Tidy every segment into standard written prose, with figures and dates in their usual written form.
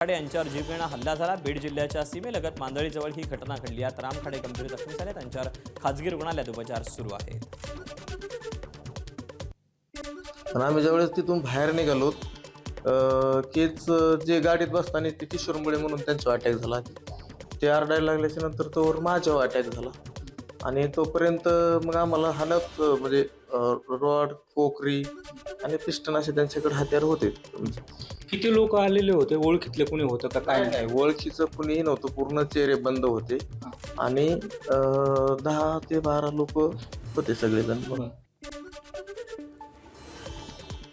खाडे यांच्यावर जीवघेणा हल्ला झाला। बीड जिल्ह्याच्या सीमेलगत मांदळीजवळ ही घटना घडली। यात राम खाडे गंभीर जखमी झाले, त्यांच्यावर खासगी रुग्णालयात उपचार सुरू आहेत। आम्ही ज्यावेळेस तिथून बाहेर निघालो केच जे गाडीत बसताना ते किशोर मुळे म्हणून त्यांचा अटॅक झाला। ते आरडायला लागल्याच्या नंतर तोवर माझ्यावर अटॅक झाला आणि तोपर्यंत मग आम्हाला हालत म्हणजे रॉड, पोकरी आणि पिस्टन असे त्यांच्याकडे हत्यार होते। किती लोक आलेले होते? ओळखीतले कोणी होतं का काय? नाही, ओळखीचं कुणीही नव्हतं, पूर्ण चेहरे बंद होते आणि 10 ते 12 लोक होते सगळेजण।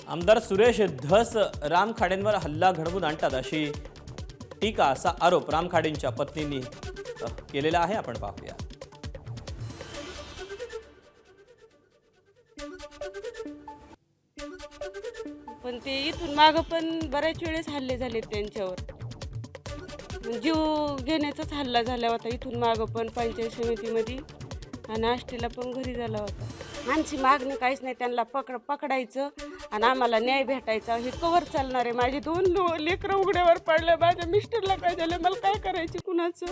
आमदार सुरेश धस राम खाडेंवर हल्ला घडवून आणतात अशी टीका, असा आरोप राम खाडेंच्या पत्नींनी केलेला आहे। आपण पाहूया। पण ते इथून मागं पण बऱ्याच वेळेस हल्ले झाले त्यांच्यावर, जीव घेण्याचाच हल्ला झाला होता इथून मागं पण पंचायत समितीमध्ये आणि आष्टीला पण घरी झाला होता। आमची मागणी काहीच नाही, त्यांना पकडायचं आणि आम्हाला न्याय भेटायचा। हे कवर चालणार आहे? माझे 2 लेकरं उघड्यावर पडले, माझ्या मिस्टरला काय झालं, मला काय करायचे कुणाचं?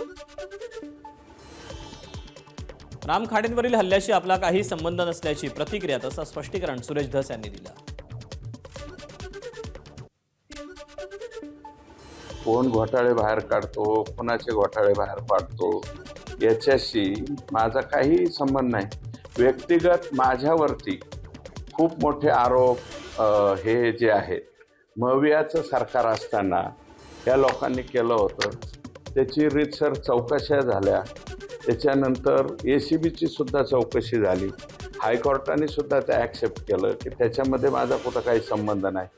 राम खाडेंवरील हल्ल्याशी आपला काही संबंध नसल्याची प्रतिक्रिया, तसं स्पष्टीकरण सुरेश धस यांनी दिलं। कोण घोटाळे बाहेर काढतो, कोणाचे घोटाळे बाहेर पाडतो याच्याशी माझा काही संबंध नाही। व्यक्तिगत माझ्यावरती खूप मोठे आरोप हे जे आहेत, मवियाचं सरकार असताना या लोकांनी केलं होतं, त्याची रीतसर चौकशा झाल्या, त्याच्यानंतर ACBची सुद्धा चौकशी झाली, हायकोर्टाने सुद्धा ते ॲक्सेप्ट केलं की त्याच्यामध्ये माझा कुठं काही संबंध नाही।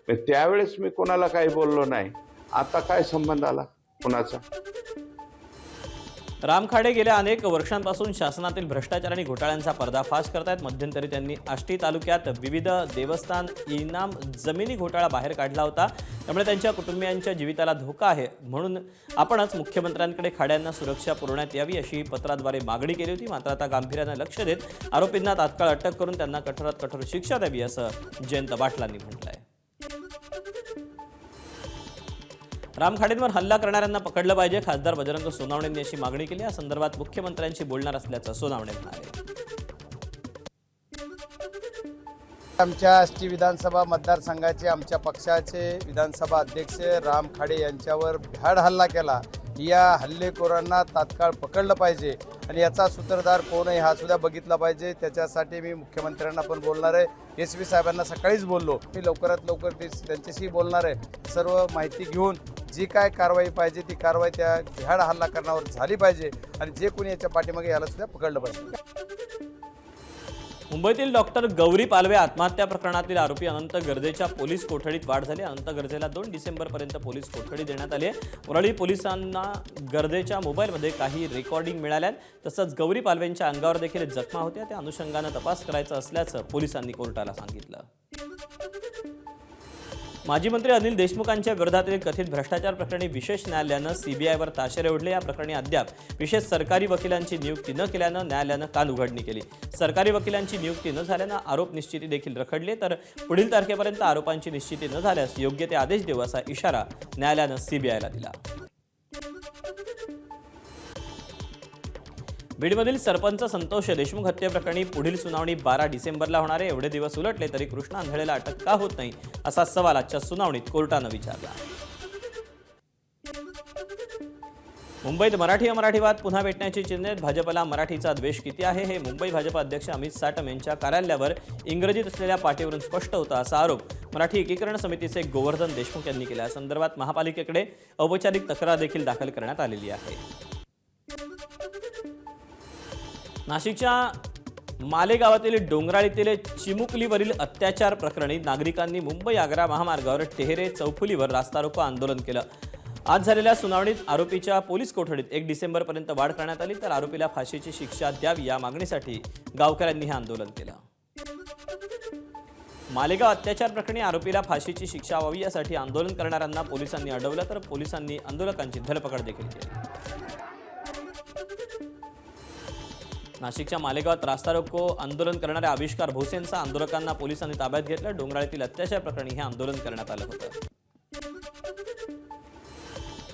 पण त्यावेळेस मी कोणाला काही बोललो नाही, आता काय संबंध आला कुणाचा? राम खाडे गेल्या अनेक वर्षांपासून शासनातील भ्रष्टाचार आणि घोटाळ्यांचा पर्दाफाश करतायत। मध्यंतरी त्यांनी आष्टी तालुक्यात विविध देवस्थान इनाम जमिनी घोटाळा बाहेर काढला होता, त्यामुळे त्यांच्या कुटुंबियांच्या जीविताला धोका आहे, म्हणून आपणच मुख्यमंत्र्यांकडे खाड्यांना सुरक्षा पुरवण्यात यावी अशी पत्राद्वारे मागणी केली होती। मात्र आता गांभीर्याने लक्ष देत आरोपींना तात्काळ अटक करून त्यांना कठोरात कठोर शिक्षा द्यावी, असं जयंत पाटलांनी म्हटलंय। राम खाडेंवर हल्ला करणाऱ्यांना पकडलं पाहिजे, खासदार बजरंग सोनावणेंनी अशी मागणी केली। या संदर्भात मुख्यमंत्र्यांशी बोलणार असल्याचं सोनावणे म्हणाले। आमच्या आष्टी विधानसभा मतदारसंघाचे आमच्या पक्षाचे विधानसभा अध्यक्ष राम खाडे यांच्यावर भ्याड हल्ला केला, या हल्लेखोरांना तात्काळ पकडलं पाहिजे आणि याचा सूत्रधार कोण आहे हा सुद्धा बघितला पाहिजे। त्याच्यासाठी मी मुख्यमंत्र्यांना पण बोलणार आहे, SP साहेबांना सकाळीच बोललो, मी लवकरात लवकर त्यांच्याशी बोलणार आहे। सर्व माहिती घेऊन जी काय कारवाई पाहिजे ती कारवाई त्या भ्याड हल्ला करण्यावर झाली पाहिजे आणि जे कोणी याच्या पाठीमागे याला सुद्धा पकडलं पाहिजे। मुंबईतील डॉक्टर गौरी पालवे आत्महत्या प्रकरणातील आरोपी अनंत गर्जेच्या पोलीस कोठडीत वाढ झाली। अनंत गर्जेला 2 डिसेंबरपर्यंत पोलीस कोठडी देण्यात आली आहे। वरळी पोलिसांना गर्जेच्या मोबाईलमध्ये काही रेकॉर्डिंग मिळाल्या, तसंच गौरी पालवेंच्या अंगावर देखील जखमा होत्या, त्या अनुषंगानं तपास करायचा असल्याचं पोलिसांनी कोर्टाला सांगितलं। माजी मंत्री अनिल देशमुखांच्या विरोधातील कथित भ्रष्टाचार प्रकरणी विशेष न्यायालयानं CBIवर ताशेरे ओढले। या प्रकरणी अद्याप विशेष सरकारी वकिलांची नियुक्ती न केल्यानं न्यायालयानं कान उघडणी केली। सरकारी वकिलांची नियुक्ती न झाल्यानं आरोप निश्चिती देखील रखडली, तर पुढील तारखेपर्यंत आरोपांची निश्चिती न झाल्यास योग्य ते आदेश देऊ असा इशारा न्यायालयानं CBIला दिला। बीडमधील सरपंच संतोष देशमुख हत्येप्रकरणी पुढील सुनावणी 12 डिसेंबरला होणार आहे। एवढे दिवस उलटले तरी कृष्णा आंधळेला अटक का होत नाही, असा सवाल आजच्या सुनावणीत कोर्टानं विचारला। मुंबईत मराठी-अमराठीवाद पुन्हा पेटण्याची चिन्हे आहेत। भाजपला मराठीचा द्वेष किती आहे हे मुंबई भाजप अध्यक्ष अमित साटम यांच्या कार्यालयावर इंग्रजीत असलेल्या पाटीवरून स्पष्ट होता, असा आरोप मराठी एकीकरण समितीचे गोवर्धन देशमुख यांनी केला। या संदर्भात महापालिकेकडे औपचारिक तक्रार देखील दाखल करण्यात आलेली आहे। नाशिकच्या मालेगावातील डोंगराळीतील चिमुकलीवरील अत्याचार प्रकरणी नागरिकांनी मुंबई-आग्रा महामार्गावर टेहरे चौफुलीवर रास्ता रोको आंदोलन केलं। आज झालेल्या सुनावणीत आरोपीच्या पोलीस कोठडीत 1 डिसेंबरपर्यंत वाढ करण्यात आली, तर आरोपीला फाशीची शिक्षा द्यावी या मागणीसाठी गावकऱ्यांनी हे आंदोलन केलं। मालेगाव अत्याचार प्रकरणी आरोपीला फाशीची शिक्षा व्हावी यासाठी आंदोलन करणाऱ्यांना पोलिसांनी अडवलं, तर पोलिसांनी आंदोलकांची धरपकड देखील केली। नाशिकच्या मालेगावात रास्ता रोको आंदोलन करणाऱ्या आविष्कार भोसेंचा आंदोलकांना पोलिसांनी ताब्यात घेतलं। डोंगराळीतील अत्याचार प्रकरणी हे आंदोलन करण्यात आलं होतं।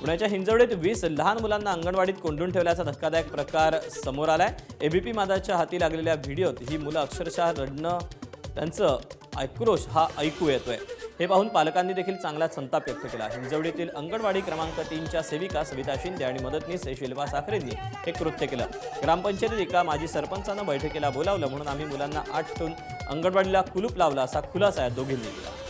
पुण्याच्या हिंजवडीत 20 लहान मुलांना अंगणवाडीत कोंडून ठेवल्याचा धक्कादायक प्रकार समोर आलाय. एबीपी माझाच्या हाती लागलेल्या व्हिडिओत ही मुलं अक्षरशः रडणं, त्यांचं आक्रोश हा ऐकू येतोय. हे पाहून पालकांनी देखील चांगला संताप व्यक्त केला. हिंजवडीतील अंगणवाडी क्रमांक 3च्या सेविका सविता शिंदे आणि मदतनीस शिल्पा साखरेंनी हे कृत्य केलं. ग्रामपंचायतीत एका माजी सरपंचानं बैठकीला बोलावलं म्हणून आम्ही मुलांना आत ठेवून अंगणवाडीला कुलूप लावला असा खुलासा या दोघींनी केला.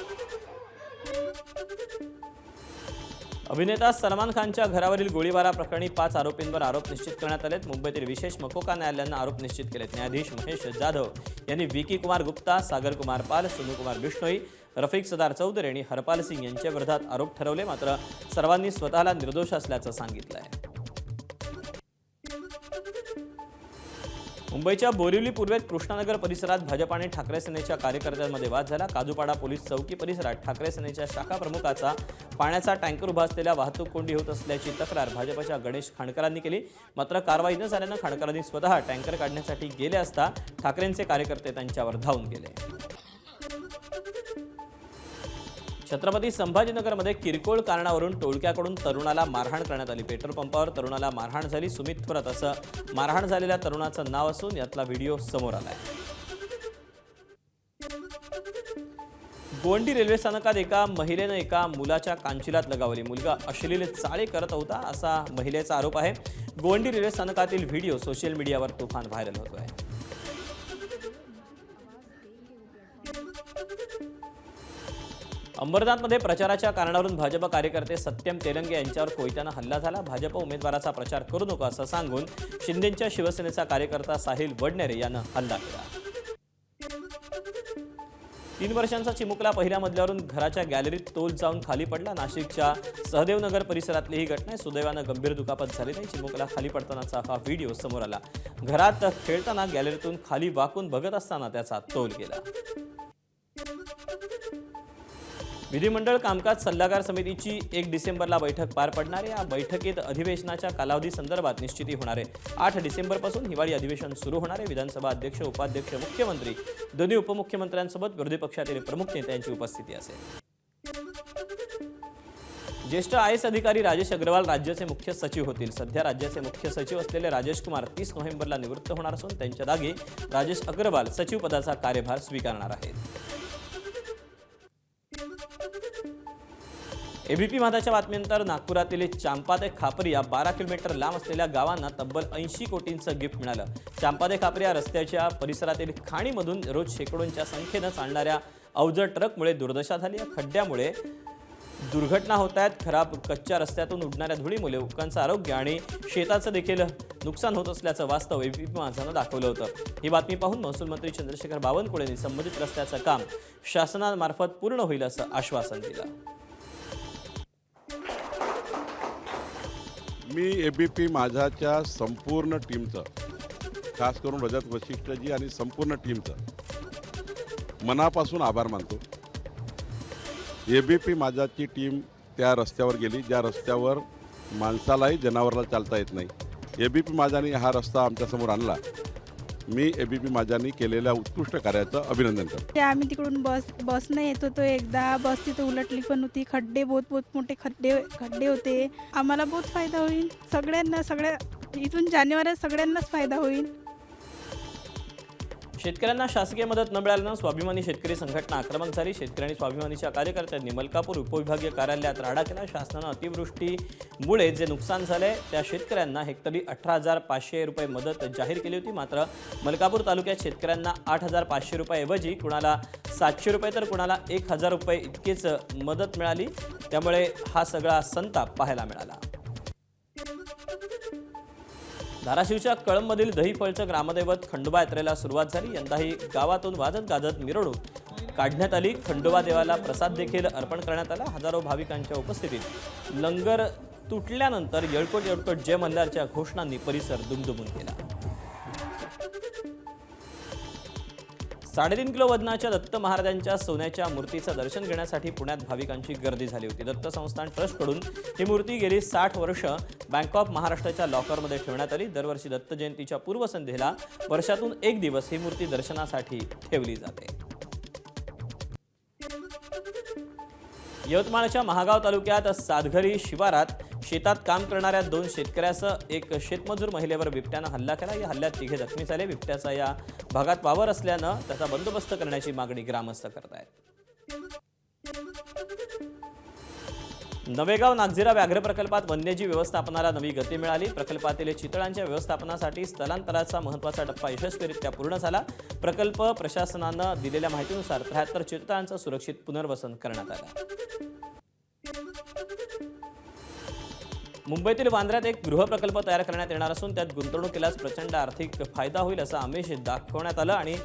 अभिनेता सलमान खानच्या घरावरील गोळीबाराप्रकरणी 5 आरोपींवर आरोप निश्चित करण्यात आलेत. मुंबईतील विशेष मकोका न्यायालयानं आरोप निश्चित केलेत. न्यायाधीश महेश जाधव यांनी विकी कुमार गुप्ता, सागर कुमार पाल, सोनू कुमार बिश्नोई, रफिक सदार चौधरी आणि हरपाल सिंग यांच्या विरोधात आरोप ठरवले. मात्र सर्वांनी स्वतःला निर्दोष असल्याचं सांगितलंय. मुंबईच्या बोरिवली पूर्वेत कृष्णानगर परिसरात भाजप आणि ठाकरे सेनेच्या कार्यकर्त्यांमध्ये वाद झाला. काजूपाडा पोलीस चौकी परिसरात ठाकरे सेनेच्या शाखा प्रमुखाचा पाण्याचा टँकर उभा असलेल्या वाहतूक कोंडी होत असल्याची तक्रार भाजपच्या गणेश खांडकरांनी केली. मात्र कारवाई न झाल्यानं खांडकरांनी स्वतः टँकर काढण्यासाठी गेले असता ठाकरेंचे कार्यकर्ते त्यांच्यावर धावून गेले. छत्रपती संभाजीनगरमध्ये किरकोळ कारणावरून टोळक्याकडून तरुणाला मारहाण करण्यात आली. पेट्रोल पंपावर तरुणाला मारहाण झाली. सुमित थोरात असं मारहाण झालेल्या तरुणाचं नाव असून यातला व्हिडिओ समोर आलाय. गोंडी रेल्वे स्थानकात एका महिलेनं एका मुलाच्या कांचिलात लगावली. मुलगा अश्लील चाळे करत होता असा महिलेचा आरोप आहे. गोंडी रेल्वे स्थानकातील व्हिडिओ सोशल मीडियावर तुफान व्हायरल होतो आहे. अंबरनाथमध्ये प्रचाराच्या कारणावरून भाजप कार्यकर्ते सत्यम तेलंगे यांच्यावर कोयत्यानं हल्ला झाला. भाजप उमेदवाराचा प्रचार करू नका असं सांगून शिंदेंच्या शिवसेनेचा कार्यकर्ता साहिल वडनेरे यानं हल्ला केला. 3 वर्षांचा चिमुकला पहिल्या मजल्यावरून घराच्या गॅलरीत तोल जाऊन खाली पडला. नाशिकच्या सहदेवनगर परिसरातली ही घटना. सुदैवानं गंभीर दुखापत झाली नाही. चिमुकला खाली पडतानाचा हा व्हिडिओ समोर आला. घरात खेळताना गॅलरीतून खाली वाकून बघत असताना त्याचा तोल गेला. विधिमंडळ कामकाज सल्लागार समितीची 1 डिसेंबरला बैठक पार पडणार आहे. या बैठकीत अधिवेशनाच्या कालावधी संदर्भात निश्चिती होणार आहे. 8 डिसेंबरपासून हिवाळी अधिवेशन सुरू होणार आहे. विधानसभा अध्यक्ष, उपाध्यक्ष, मुख्यमंत्री, दोन्ही उपमुख्यमंत्र्यांसोबत विरोधी पक्षातील प्रमुख नेत्यांची उपस्थिती असेल. ज्येष्ठ IAS अधिकारी राजेश अग्रवाल राज्याचे मुख्य सचिव होतील. सध्या राज्याचे मुख्य सचिव असलेले राजेश कुमार 30 नोव्हेंबरला निवृत्त होणार असून त्यांच्या जागी राजेश अग्रवाल सचिव पदाचा कार्यभार स्वीकारणार आहेत. एबीपी माझाच्या बातमीनंतर नागपुरातील चांपा ते खापरी या 12 किलोमीटर लांब असलेल्या गावांना तब्बल 80 कोटींचं गिफ्ट मिळालं. चांपा ते खापरी या रस्त्याच्या परिसरातील खाणीमधून रोज शेकडोंच्या संख्येनं चालणाऱ्या अवजड ट्रकमुळे दुर्दशा झाली. या खड्ड्यामुळे दुर्घटना होत आहेत. खराब कच्च्या रस्त्यातून उडणाऱ्या धुळीमुळे लोकांचं आरोग्य आणि शेताचं देखील नुकसान होत असल्याचं वास्तव एबीपी माझानं दाखवलं होतं. ही बातमी पाहून महसूल मंत्री चंद्रशेखर बावनकुळेंनी संबंधित रस्त्याचं काम शासनामार्फत पूर्ण होईल असं आश्वासन दिलं. मी एबीपी माझाच्या संपूर्ण टीमचं, खास करून रजत वशिष्ठजी आणि संपूर्ण टीमचं मनापासून आभार मानतो. एबीपी माझाची टीम त्या रस्त्यावर गेली ज्या रस्त्यावर माणसालाही जनावराला चालता येत नाही. एबीपी माझाने हा रस्ता आमच्यासमोर आणला. मी एबीपी माझाने केलेल्या उत्कृष्ट कार्याचं अभिनंदन करतो. आम्ही तिकडून बसने येत होतो. एकदा बस तिथे उलटली पण होती. खड्डे बहुत मोठे खड्डे होते. आम्हाला बहुत फायदा होईल. सगळ्या इथून जानेवारीत सगळ्यांनाच फायदा होईल. शेतकऱ्यांना शासकीय मदत न मिळाल्यानं स्वाभिमानी शेतकरी संघटना आक्रमक झाली. शेतकरी स्वाभिमानीच्या कार्यकर्त्यांनी मलकापूर उपविभागीय कार्यालयात राडा केला. शासनानं अतिवृष्टीमुळे जे नुकसान झाले त्या शेतकऱ्यांना हेक्टरी 18,500 रुपये मदत जाहीर केली होती. मात्र मलकापूर तालुक्यात शेतकऱ्यांना 8,500 रुपयेऐवजी कुणाला 700 रुपये तर कुणाला 1,000 रुपये इतकीच मदत मिळाली. त्यामुळे हा सगळा संताप पाहायला मिळाला. धाराशिवच्या कळंबमधील दहीफळचं ग्रामदैवत खंडोबा यात्रेला सुरुवात झाली. यंदाही गावातून वाजत गाजत मिरवणूक काढण्यात आली. खंडोबा देवाला प्रसाद देखील अर्पण करण्यात आला. हजारो भाविकांच्या उपस्थितीत लंगर तुटल्यानंतर येळकोट जय मल्हारच्या घोषणांनी परिसर दुमदुमून केला. 3.5 किलो वजनाच्या दत्त महाराजांच्या सोन्याच्या मूर्तीचं दर्शन घेण्यासाठी पुण्यात भाविकांची गर्दी झाली होती. दत्त संस्थान ट्रस्टकडून ही मूर्ती गेली 60 वर्ष बँक ऑफ महाराष्ट्राच्या लॉकरमध्ये ठेवण्यात आली. दरवर्षी दत्त जयंतीच्या पूर्वसंध्येला वर्षातून 1 दिवस ही मूर्ती दर्शनासाठी ठेवली जाते. यवतमाळच्या महागाव तालुक्यात सातघरी शिवारात शेतात काम करणाऱ्या 2 शेतकऱ्यासह एक शेतमजूर महिलेवर बिबट्यानं हल्ला केला. या हल्ल्यात 3 जखमी झाले. बिबट्याचा या भागात वावर असल्यानं त्याचा बंदोबस्त करण्याची मागणी ग्रामस्थ करत आहेत. नवेगाव नागझिरा व्याघ्र प्रकल्पात वन्यजीव व्यवस्थापनाला नवी गती मिळाली. प्रकल्पातील चितळांच्या व्यवस्थापनासाठी स्थलांतराचा महत्त्वाचा टप्पा यशस्वीरित्या पूर्ण झाला. प्रकल्प प्रशासनानं दिलेल्या माहितीनुसार 73 चितळांचं सुरक्षित पुनर्वसन करण्यात आलं. मुंबईतील वांद्र्यात एक गृहप्रकल्प तयार करण्यात येणार असून त्यात गुंतवणूक केल्यास प्रचंड आर्थिक फायदा होईल असं आमिष दाखवण्यात आलं आणि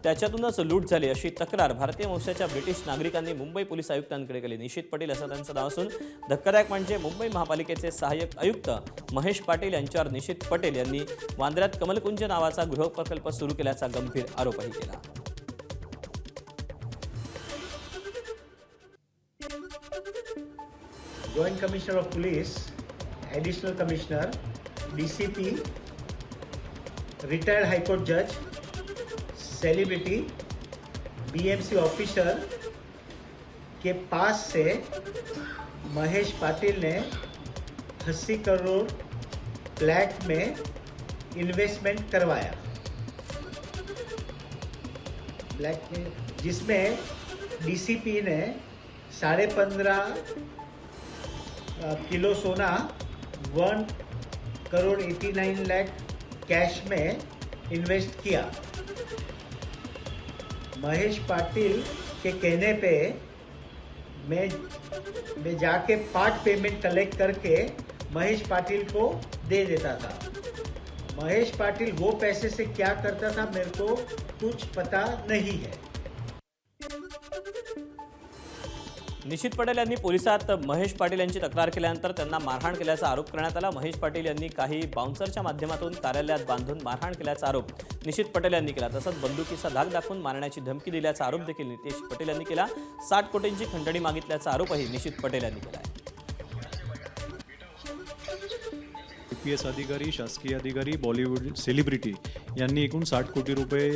त्याच्यातूनच लूट झाली अशी तक्रार भारतीय वंशाच्या ब्रिटिश नागरिकांनी मुंबई पोलीस आयुक्तांकडे केली. निशित पाटील असं त्यांचं नाव असून धक्कादायक म्हणजे मुंबई महापालिकेचे सहाय्यक आयुक्त महेश पाटील यांच्यावर निशित पटेल यांनी वांद्र्यात कमलकुंज नावाचा गृहप्रकल्प सुरू केल्याचा गंभीर आरोपही केला. Joint Commissioner of Police, Additional Commissioner, DCP, retired High Court Judge, celebrity, BMC officer के पास से महेश पाटिल ने 80 करोड़ फ्लैट में इन्वेस्टमेंट करवाया, ब्लैक में, जिसमें DCP ने 15.5 किलो सोना 1 करोड़ 89 लाख कैश में इन्वेस्ट किया. महेश पाटिल के कहने पे मैं जाके पार्ट पेमेंट कलेक्ट करके महेश पाटिल को दे देता था. महेश पाटिल वो पैसे से क्या करता था मेरे को कुछ पता नहीं है. निशित पटेल यांनी पोलिसात महेश पाटील यांची तक्रार केल्यानंतर त्यांना मारहाण केल्याचा आरोप करण्यात आला. महेश पाटील यांनी काही बाउन्सरच्या माध्यमातून कार्यालयात बांधून मारहाण केल्याचा आरोप निशित पटेल यांनी केला. तसंच बंदुकीचा धाक दाखवून मारण्याची धमकी दिल्याचा आरोप देखील नितेश पटेल यांनी केला. 60 कोटींची खंडणी मागितल्याचा आरोपही निशित पटेल यांनी केला आहे. IPS अधिकारी, शासकीय अधिकारी, बॉलिवूड सेलिब्रिटी यांनी एकूण 60 कोटी रुपये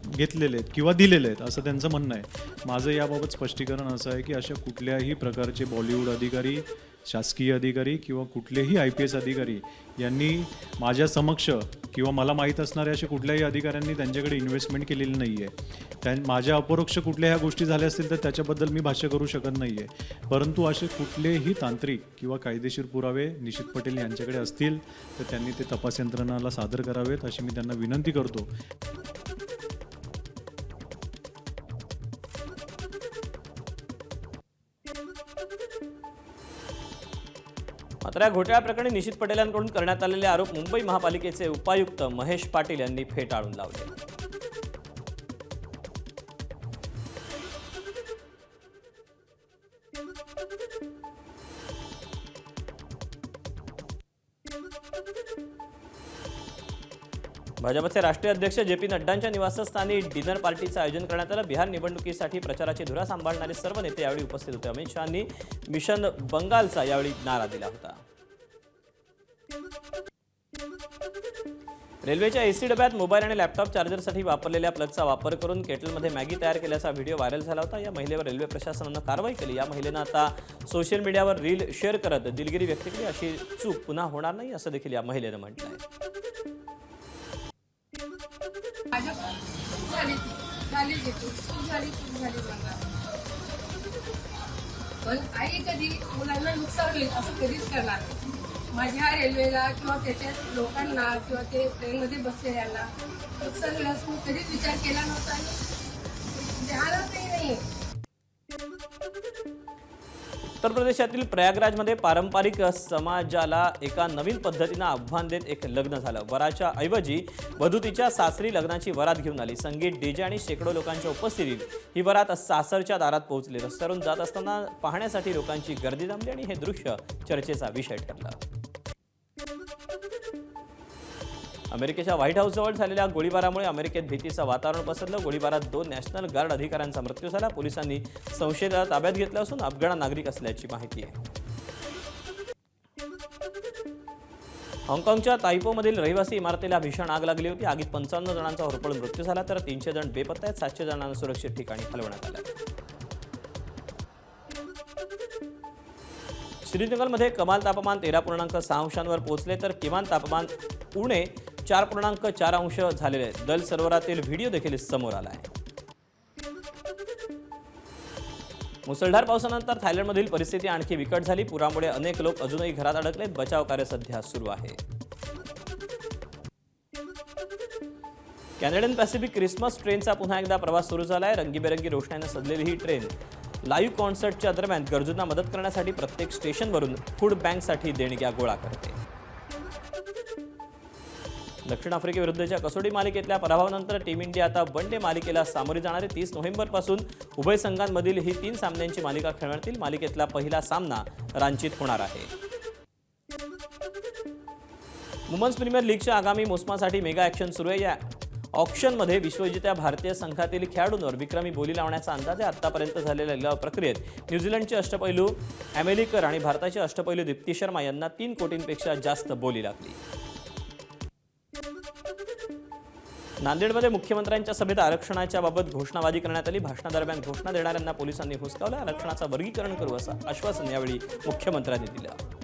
घेतलेले आहेत किंवा दिलेले आहेत असं त्यांचं म्हणणं आहे. माझं याबाबत स्पष्टीकरण असं आहे की अशा कुठल्याही प्रकारचे बॉलिवूड अधिकारी, शासकीय अधिकारी किंवा कुठलेही IPS अधिकारी यांनी माझ्या समक्ष किंवा मला माहीत असणाऱ्या अशा कुठल्याही अधिकाऱ्यांनी त्यांच्याकडे इन्व्हेस्टमेंट केलेली नाही आहे. माझ्या अपरोक्ष कुठल्या ह्या गोष्टी झाल्या असतील तर त्याच्याबद्दल मी भाष्य करू शकत नाही आहे. परंतु असे कुठलेही तांत्रिक किंवा कायदेशीर पुरावे निशित पटेल यांच्याकडे असतील तर त्यांनी ते तपास यंत्रणाला सादर करावेत अशी मी त्यांना विनंती करतो. मात्र या घोटाळ्याप्रकरणी निशित पटेल यांकडून करण्यात आलेले आरोप मुंबई महापालिकेचे उपायुक्त महेश पाटील यांनी फेटाळून लावले. भाजपचे राष्ट्रीय अध्यक्ष JP नड्डांच्या निवासस्थानी डिनर पार्टीचं आयोजन करण्यात आलं. बिहार निवडणुकीसाठी प्रचाराची धुरा सांभाळणारे सर्व नेते यावेळी उपस्थित होते. अमित शहांनी मिशन बंगालचा यावेळी नारा दिला होता. रेल्वेच्या AC डब्यात मोबाईल आणि लॅपटॉप चार्जरसाठी वापरलेल्या प्लगचा वापर करून केटलमध्ये मॅगी तयार केल्याचा व्हिडिओ व्हायरल झाला होता. या महिलेवर रेल्वे प्रशासनानं कारवाई केली. या महिलेनं आता सोशल मीडियावर रील शेअर करत दिलगिरी व्यक्त केली. अशी चूक पुन्हा होणार नाही असं देखील या महिलेनं म्हटलं आहे. पण आई कधी मुलांना नुकसान होईल असं कधीच करणार नाही. माझ्या रेल्वेला किंवा त्याच्या लोकांना किंवा ते ट्रेनमध्ये बसलेल्यांना नुकसान होईल असं कधीच विचार केला नव्हता आणि ध्यानातही नाही. उत्तर प्रदेशातील प्रयागराजमध्ये पारंपरिक समाजाला एका नवीन पद्धतीनं आव्हान देत एक लग्न झालं. वराच्या ऐवजी वधू तिच्या सासरी लग्नाची वरात घेऊन आली. संगीत, DJ आणि शेकडो लोकांच्या उपस्थितीत ही वरात सासरच्या दारात पोहोचली. रस्त्यावरून जात असताना पाहण्यासाठी लोकांची गर्दी जमली आणि हे दृश्य चर्चेचा विषय ठरलं. अमेरिकेच्या व्हाईट हाऊसजवळ झालेल्या गोळीबारामुळे अमेरिकेत भीतीचं वातावरण पसरलं. गोळीबारात 2 नॅशनल गार्ड अधिकाऱ्यांचा मृत्यू झाला. पोलिसांनी संशयिताला ताब्यात घेतलं असून अफगाण नागरिक असल्याची माहिती आहे. हाँगकाँगच्या ताइपोमधील रहिवासी इमारतीला भीषण आग लागली होती. आगीत 55 जणांचा होरपळून मृत्यू झाला तर 300 जण बेपत्ता आहेत. 700 जणांना सुरक्षित ठिकाणी हलवण्यात आलं. श्रीनगरमध्ये कमाल तापमान 13.6 अंशांवर पोहोचले तर किमान तापमान उणे 4.4 अंश झालेले आहे. दल सरोवरातील व्हिडिओ देखील समोर आला आहे. मुसळधार पावसानंतर थायलंडमधील परिस्थिती आणखी बिकट झाली. पुरामुळे अनेक लोक अजूनही घरात अडकलेत. बचाव कार्य सध्या सुरू आहे. कॅनडियन पॅसिफिक क्रिसमस ट्रेनचा पुन्हा एकदा प्रवास सुरू झाला आहे. रंगीबेरंगी रोषणाईने सजलेली ही ट्रेन लाईव्ह कॉन्सर्टच्या दरम्यान गरजूंना मदत करण्यासाठी प्रत्येक स्टेशनवरून फूड बँकसाठी देणग्या गोळा करते. दक्षिण आफ्रिकेविरुद्धच्या कसोटी मालिकेतल्या पराभवानंतर टीम इंडिया आता वन डे मालिकेला सामोरी जाणार आहे. 30 नोव्हेंबरपासून उभय संघांमधील ही 3 सामन्यांची मालिका खेळवण्यात. मालिकेतला पहिला सामना रांचीत होणार आहे. वुमन्स प्रीमियर लीगच्या आगामी मोसमासाठी मेगा ॲक्शन सुरू आहे. या ऑक्शनमध्ये विश्वविजेत्या भारतीय संघातील खेळाडूंवर विक्रमी बोली लावण्याचा अंदाज आहे. आतापर्यंत झालेल्या लिलाव प्रक्रियेत न्यूझीलंडचे अष्टपैलू एमिली कर आणि भारताचे अष्टपैलू दीप्ती शर्मा यांना 3 कोटींपेक्षा जास्त बोली लागली. नांदेडमध्ये मुख्यमंत्र्यांच्या सभेत आरक्षणाच्या बाबत घोषणाबाजी करण्यात आली. भाषणादरम्यान घोषणा देणाऱ्यांना पोलिसांनी हुसकावलं. आरक्षणाचं वर्गीकरण करू असं आश्वासन यावेळी मुख्यमंत्र्यांनी दिलं.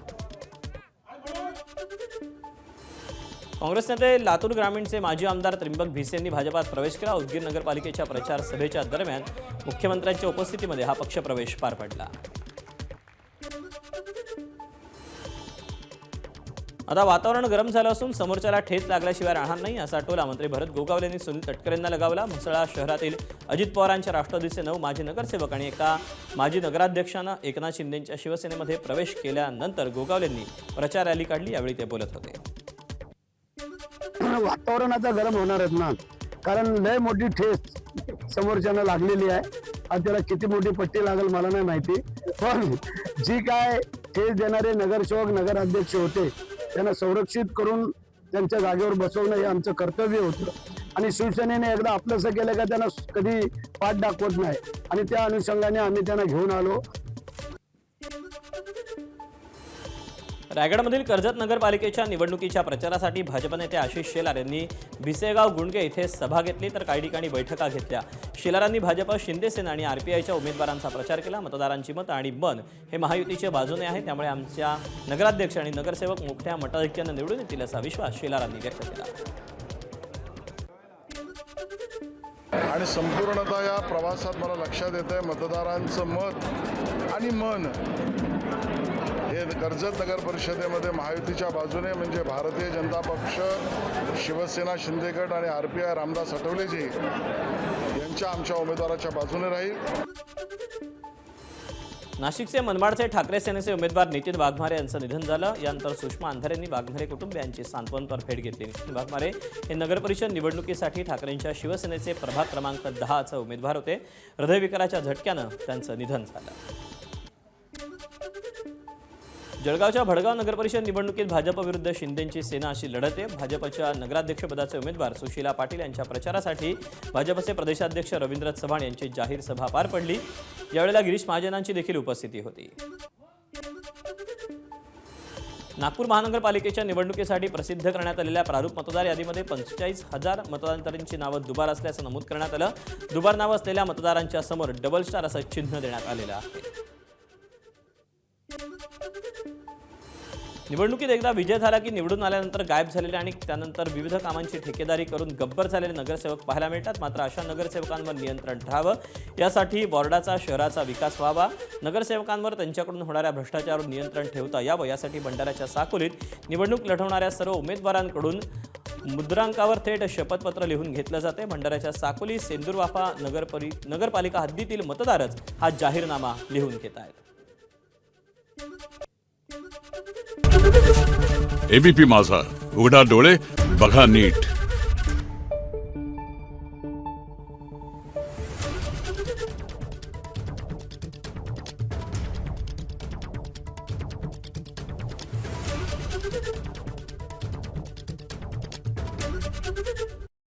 काँग्रेस नेते लातूर ग्रामीणचे माजी आमदार त्रिंबक भिसे यांनी भाजपात प्रवेश केला. उदगीर नगरपालिकेच्या प्रचार सभेच्या दरम्यान मुख्यमंत्र्यांच्या उपस्थितीमध्ये हा पक्षप्रवेश पार पडला. आता वातावरण गरम झालं असून समोरच्याला ठेच लागल्याशिवाय राहणार नाही असा टोला मंत्री भरत गोगावले यांनी सुनील तटकरे यांना लगावला. म्हसळा शहरातील अजित पवारांच्या राष्ट्रवादीचे 9 माजी नगरसेवक आणि एका माजी नगराध्यक्षानं एकनाथ शिंदेंच्या शिवसेनेमध्ये प्रवेश केल्यानंतर गोगावलेंनी प्रचार रॅली काढली. यावेळी ते बोलत होते. वातावरण आता गरम होणार आहेत ना, कारण लय मोठी ठेस समोरच्यानं लागलेली आहे. आणि त्याला किती मोठी पट्टी लागेल मला नाही माहिती, पण जी काय ठेस देणारे नगरसेवक नगराध्यक्ष होते त्यांना संरक्षित करून त्यांच्या जागेवर बसवणं हे आमचं कर्तव्य होतं. आणि शिवसेनेने एकदा आपलंसं केलं का त्यांना कधी पाठ दाखवत नाही आणि त्या अनुषंगाने आम्ही त्यांना घेऊन आलो. रायगडमधील कर्जत नगरपालिकेच्या निवडणुकीच्या प्रचारासाठी भाजप नेते आशिष शेलार यांनी भिसेगाव गुंडगे इथे सभा घेतली तर काही ठिकाणी बैठका घेतल्या. शेलारांनी भाजप, शिंदे सेना आणि आरपीआयच्या उमेदवारांचा प्रचार केला. मतदारांची मतं आणि मन हे महायुतीच्या बाजूने आहे, त्यामुळे आमच्या नगराध्यक्ष आणि नगरसेवक मोठ्या मताधिक्यानं निवडून येतील असा विश्वास शेलारांनी व्यक्त केला. आणि संपूर्णतः या प्रवासात मला लक्षात येतंय मतदारांचं मत आणि मन हे कर्जत नगर परिषदेमध्ये महायुतीच्या बाजूने म्हणजे भारतीय जनता पक्ष, शिवसेना शिंदे गट आणि आरपीआय रामदास आठवलेजी यांच्या आमच्या उमेदवाराच्या बाजूने राहील. नाशिकचे मनमाडचे ठाकरे सेनेचे उमेदवार नितीन वाघमारे यांचं निधन झालं. यानंतर सुषमा अंधारे यांनी वाघमारे कुटुंबियांची सांत्वनपर भेट घेतली. नितीन वाघमारे हे नगरपरिषद निवडणुकीसाठी ठाकरेंच्या शिवसेनेचे प्रभाग क्रमांक 10चे उमेदवार होते. हृदयविकाराच्या झटक्यानं त्यांचं निधन झालं. जळगावच्या भडगाव नगरपरिषद निवडणुकीत भाजप विरुद्ध शिंदेंची सेना अशी लढत आहे. भाजपच्या नगराध्यक्षपदाचे उमेदवार सुशीला पाटील यांच्या प्रचारासाठी भाजपचे प्रदेशाध्यक्ष रवींद्र चव्हाण यांची जाहीर सभा पार पडली. यावेळेला गिरीश महाजनांची देखील उपस्थिती होती. नागपूर महानगरपालिकेच्या निवडणुकीसाठी प्रसिद्ध करण्यात आलेल्या प्रारूप मतदार यादीमध्ये 45,000 मतदारांची नावं दुबार असल्याचं नमूद करण्यात आलं. दुबार नावं असलेल्या मतदारांच्या समोर डबल स्टार असं चिन्ह देण्यात आलेलं आहे. निवडणुकीत एकदा विजय झाला की निवडून आल्यानंतर गायब झालेले आणि त्यानंतर विविध कामांची ठेकेदारी करून गब्बर झालेले नगरसेवक पाहायला मिळतात. मात्र अशा नगरसेवकांवर नियंत्रण राहावं यासाठी वॉर्डाचा शहराचा विकास व्हावा, नगरसेवकांवर त्यांच्याकडून होणाऱ्या भ्रष्टाचारावर नियंत्रण ठेवता यावं यासाठी भंडाऱ्याच्या साकोलीत निवडणूक लढवणाऱ्या सर्व उमेदवारांकडून मुद्रांकावर थेट शपथपत्र लिहून घेतलं जाते. भंडाऱ्याच्या साकोली सेंदूरवाफा नगरपालिका हद्दीतील मतदारच हा जाहीरनामा लिहून घेत आहेत. एबीपी माझा, उघडा डोळे बघा नीट.